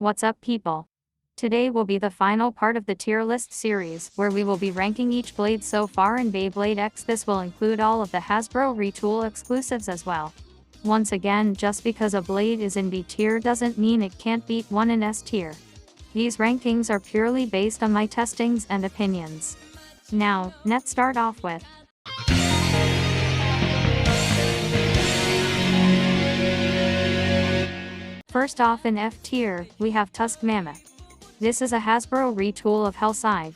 What's up, people? Today will be the final part of the tier list series, where we will be ranking each blade so far in Beyblade X. This will include all of the Hasbro Retool exclusives as well. Once again, just because a blade is in B tier doesn't mean it can't beat one in S tier. These rankings are purely based on my testings and opinions. Now, let's start off with first off in F tier, we have Tusk Mammoth. This is a Hasbro retool of Hellside.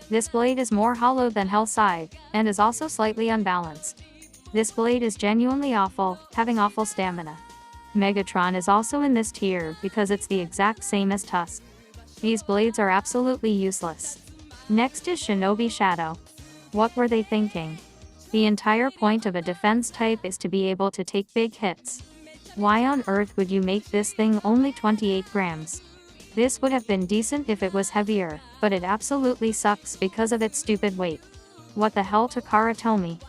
This blade is more hollow than Hellside, and is also slightly unbalanced. This blade is genuinely awful, having awful stamina. Megatron is also in this tier because it's the exact same as Tusk. These blades are absolutely useless. Next is Shinobi Shadow. What were they thinking? The entire point of a defense type is to be able to take big hits. Why on earth would you make this thing only 28 grams? This would have been decent if it was heavier, but it absolutely sucks because of its stupid weight. What the hell, Takara Tomy?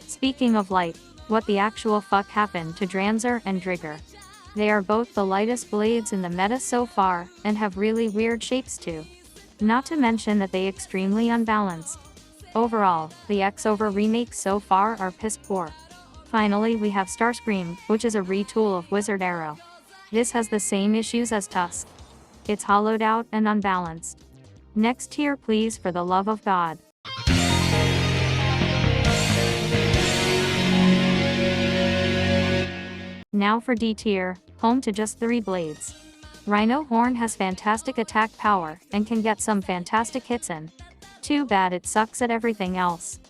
Speaking of light, what the actual fuck happened to Dranzer and Drigger? They are both the lightest blades in the meta so far, and have really weird shapes too. Not to mention that they extremely unbalanced. Overall, the X over remakes so far are piss poor. Finally, we have Starscream, which is a retool of Wizard Arrow. This has the same issues as Tusk. It's hollowed out and unbalanced. Next tier, please, for the love of God. Now for D tier, home to just 3 blades. Rhino Horn has fantastic attack power, and can get some fantastic hits in. Too bad it sucks at everything else.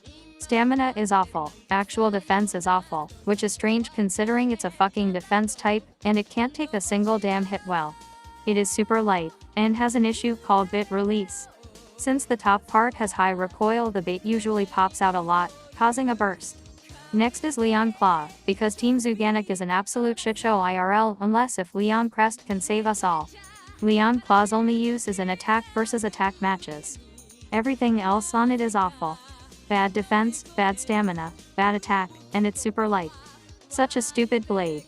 Stamina is awful, actual defense is awful, which is strange considering it's a fucking defense type, and it can't take a single damn hit well. It is super light, and has an issue called bit release. Since the top part has high recoil, the bait usually pops out a lot, causing a burst. Next is Leon Claw, because Team Zuganic is an absolute shitshow IRL unless if Leon Crest can save us all. Leon Claw's only use is in attack versus attack matches. Everything else on it is awful. Bad defense, bad stamina, bad attack, and it's super light. Such a stupid blade.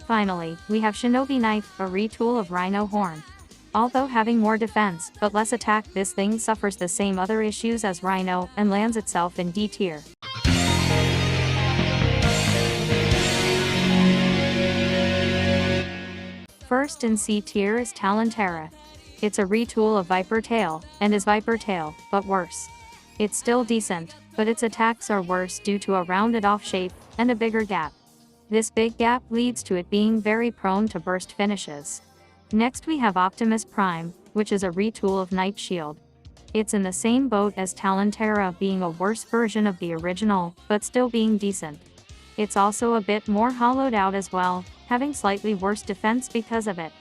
Finally, we have Shinobi Knife, a retool of Rhino Horn. Although having more defense, but less attack, this thing suffers the same other issues as Rhino, and lands itself in D tier. First in C tier is Talentera. It's a retool of Viper Tail, and is Viper Tail, but worse. It's still decent, but its attacks are worse due to a rounded off shape, and a bigger gap. This big gap leads to it being very prone to burst finishes. Next we have Optimus Prime, which is a retool of Night Shield. It's in the same boat as Talentera, being a worse version of the original, but still being decent. It's also a bit more hollowed out as well, having slightly worse defense because of it.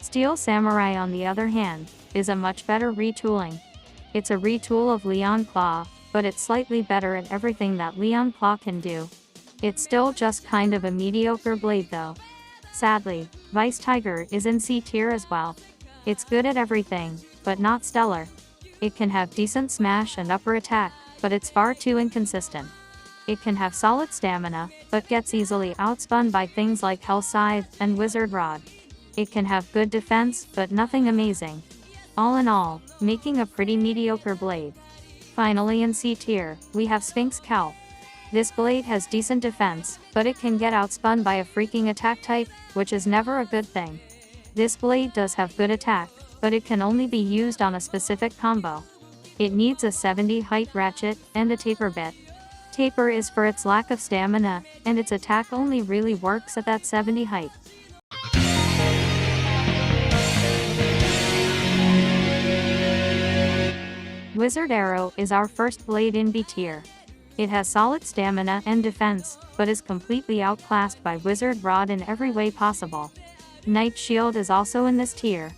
Steel Samurai, on the other hand, is a much better retooling. It's a retool of Leon Claw, but it's slightly better at everything that Leon Claw can do. It's still just kind of a mediocre blade though. Sadly, Vice Tiger is in C tier as well. It's good at everything, but not stellar. It can have decent smash and upper attack, but it's far too inconsistent. It can have solid stamina, but gets easily outspun by things like Hellside and Wizard Rod. It can have good defense, but nothing amazing. All in all, making a pretty mediocre blade. Finally in C tier, we have Sphinx Cowl. This blade has decent defense, but it can get outspun by a freaking attack type, which is never a good thing. This blade does have good attack, but it can only be used on a specific combo. It needs a 70 height ratchet, and a taper bit. Taper is for its lack of stamina, and its attack only really works at that 70 height. Wizard Arrow is our first blade in B tier. It has solid stamina and defense, but is completely outclassed by Wizard Rod in every way possible. Night Shield is also in this tier.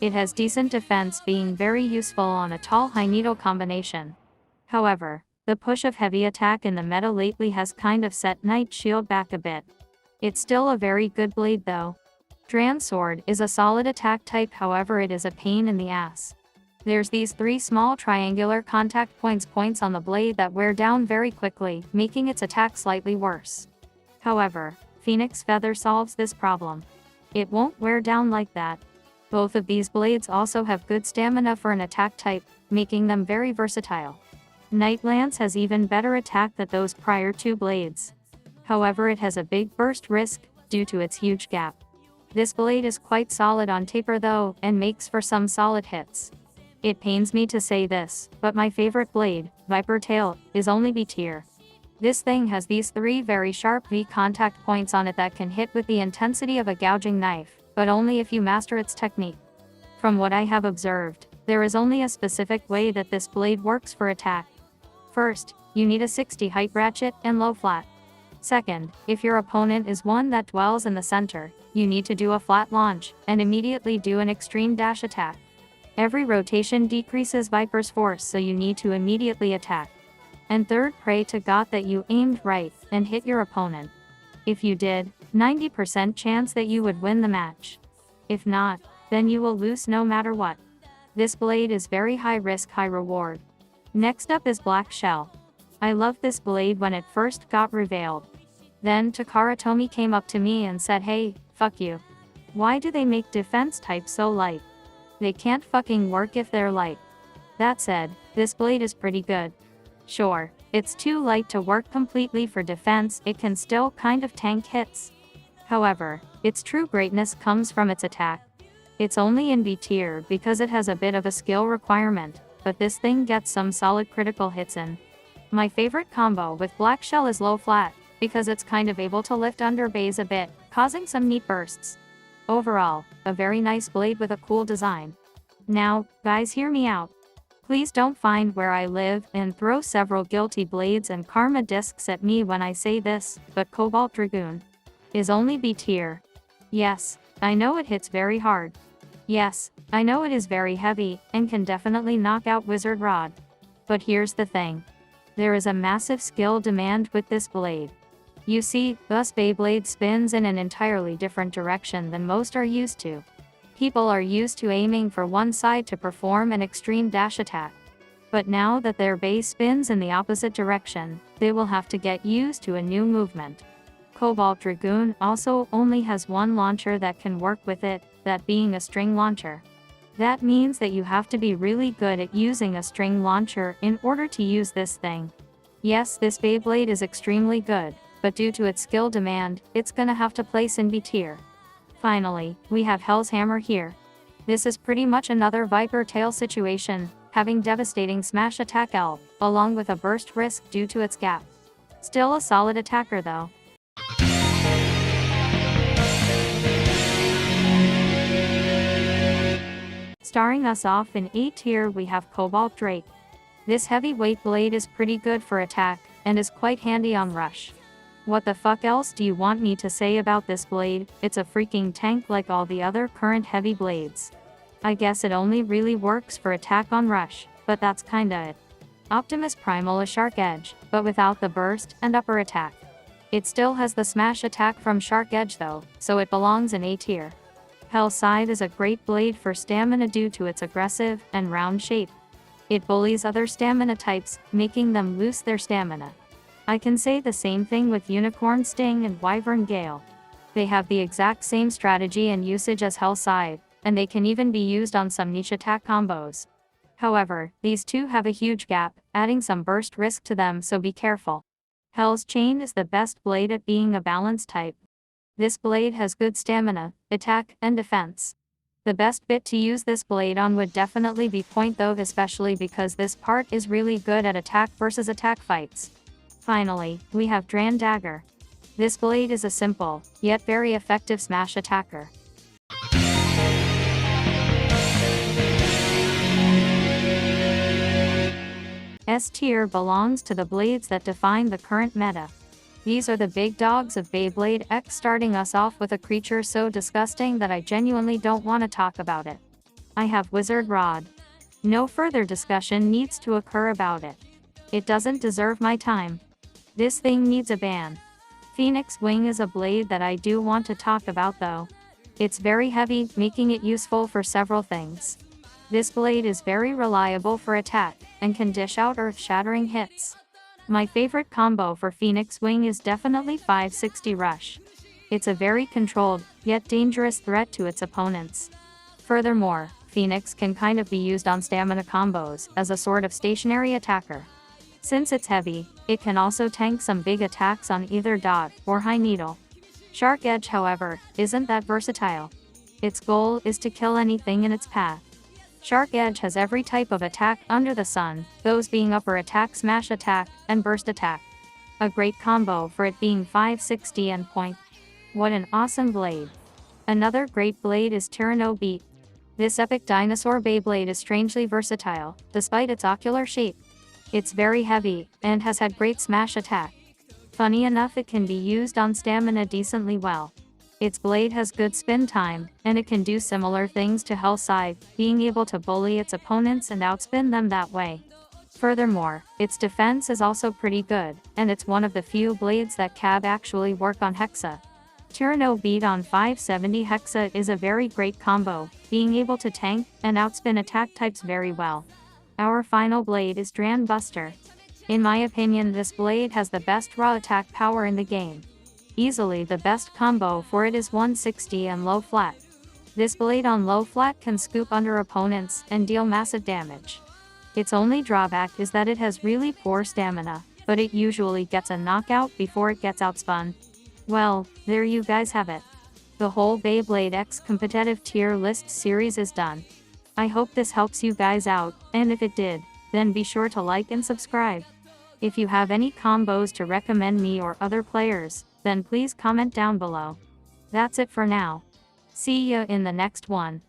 It has decent defense, being very useful on a tall high needle combination. However, the push of heavy attack in the meta lately has kind of set Night Shield back a bit. It's still a very good blade though. Dran Sword is a solid attack type, however it is a pain in the ass. There's these 3 small triangular contact points on the blade that wear down very quickly, making its attack slightly worse. However, Phoenix Feather solves this problem. It won't wear down like that. Both of these blades also have good stamina for an attack type, making them very versatile. Night Lance has even better attack than those prior two blades. However, it has a big burst risk, due to its huge gap. This blade is quite solid on taper though, and makes for some solid hits. It pains me to say this, but my favorite blade, Viper Tail, is only B tier. This thing has these 3 very sharp V contact points on it that can hit with the intensity of a gouging knife, but only if you master its technique. From what I have observed, there is only a specific way that this blade works for attack. First, you need a 60 height ratchet and low flat. Second, if your opponent is one that dwells in the center, you need to do a flat launch, and immediately do an extreme dash attack. Every rotation decreases Viper's force, so you need to immediately attack. And third, pray to God that you aimed right, and hit your opponent. If you did, 90% chance that you would win the match. If not, then you will lose no matter what. This blade is very high risk, high reward. Next up is Black Shell. I loved this blade when it first got revealed. Then Takara Tomy came up to me and said, "Hey, fuck you. Why do they make defense types so light? They can't fucking work if they're light." That said, this blade is pretty good. Sure, it's too light to work completely for defense, it can still kind of tank hits. However, its true greatness comes from its attack. It's only in B tier because it has a bit of a skill requirement, but this thing gets some solid critical hits in. My favorite combo with Black Shell is low flat, because it's kind of able to lift under bays a bit, causing some neat bursts. Overall, a very nice blade with a cool design. Now, guys, hear me out. Please don't find where I live and throw several guilty blades and karma discs at me when I say this, but Cobalt Dragoon is only B tier. Yes, I know it hits very hard. Yes, I know it is very heavy, and can definitely knock out Wizard Rod. But here's the thing. There is a massive skill demand with this blade. You see, thus Beyblade spins in an entirely different direction than most are used to. People are used to aiming for one side to perform an extreme dash attack. But now that their base spins in the opposite direction, they will have to get used to a new movement. Cobalt Dragoon also only has one launcher that can work with it, that being a string launcher. That means that you have to be really good at using a string launcher in order to use this thing. Yes, this Beyblade is extremely good, but due to its skill demand, it's gonna have to place in B tier. Finally, we have Hell's Hammer here. This is pretty much another Viper Tail situation, having devastating smash attack L, along with a burst risk due to its gap. Still a solid attacker though. Starting us off in A tier, we have Cobalt Drake. This heavyweight blade is pretty good for attack, and is quite handy on rush. What the fuck else do you want me to say about this blade? It's a freaking tank like all the other current heavy blades. I guess it only really works for attack on rush, but that's kinda it. Optimus Primal is Shark Edge, but without the burst and upper attack. It still has the smash attack from Shark Edge though, so it belongs in A tier. Hell Scythe is a great blade for stamina due to its aggressive and round shape. It bullies other stamina types, making them lose their stamina. I can say the same thing with Unicorn Sting and Wyvern Gale. They have the exact same strategy and usage as Hell Scythe, and they can even be used on some niche attack combos. However, these two have a huge gap, adding some burst risk to them, so be careful. Hell's Chain is the best blade at being a balanced type. This blade has good stamina, attack, and defense. The best bit to use this blade on would definitely be point though, especially because this part is really good at attack versus attack fights. Finally, we have Dran Dagger. This blade is a simple, yet very effective smash attacker. S tier belongs to the blades that define the current meta. These are the big dogs of Beyblade X, starting us off with a creature so disgusting that I genuinely don't want to talk about it. I have Wizard Rod. No further discussion needs to occur about it. It doesn't deserve my time. This thing needs a ban. Phoenix Wing is a blade that I do want to talk about though. It's very heavy, making it useful for several things. This blade is very reliable for attack, and can dish out earth-shattering hits. My favorite combo for Phoenix Wing is definitely 560 Rush. It's a very controlled, yet dangerous threat to its opponents. Furthermore, Phoenix can kind of be used on stamina combos as a sort of stationary attacker. Since it's heavy, it can also tank some big attacks on either dot or high needle. Shark Edge, however, isn't that versatile. Its goal is to kill anything in its path. Shark Edge has every type of attack under the sun, those being upper attack, smash attack, and burst attack. A great combo for it being 560 and point. What an awesome blade. Another great blade is Tyranno Beat. This epic dinosaur Beyblade is strangely versatile, despite its ocular shape. It's very heavy, and has had great smash attack. Funny enough, it can be used on stamina decently well. Its blade has good spin time, and it can do similar things to Hell Scythe, being able to bully its opponents and outspin them that way. Furthermore, its defense is also pretty good, and it's one of the few blades that can actually work on Hexa. Tyranno Beat on 570 Hexa is a very great combo, being able to tank and outspin attack types very well. Our final blade is Dran Buster. In my opinion, this blade has the best raw attack power in the game. Easily the best combo for it is 160 and low flat. This blade on low flat can scoop under opponents and deal massive damage. Its only drawback is that it has really poor stamina, but it usually gets a knockout before it gets outspun. Well, there you guys have it. The whole Beyblade X competitive tier list series is done. I hope this helps you guys out, and if it did, then be sure to like and subscribe. If you have any combos to recommend me or other players, then please comment down below. That's it for now. See ya in the next one.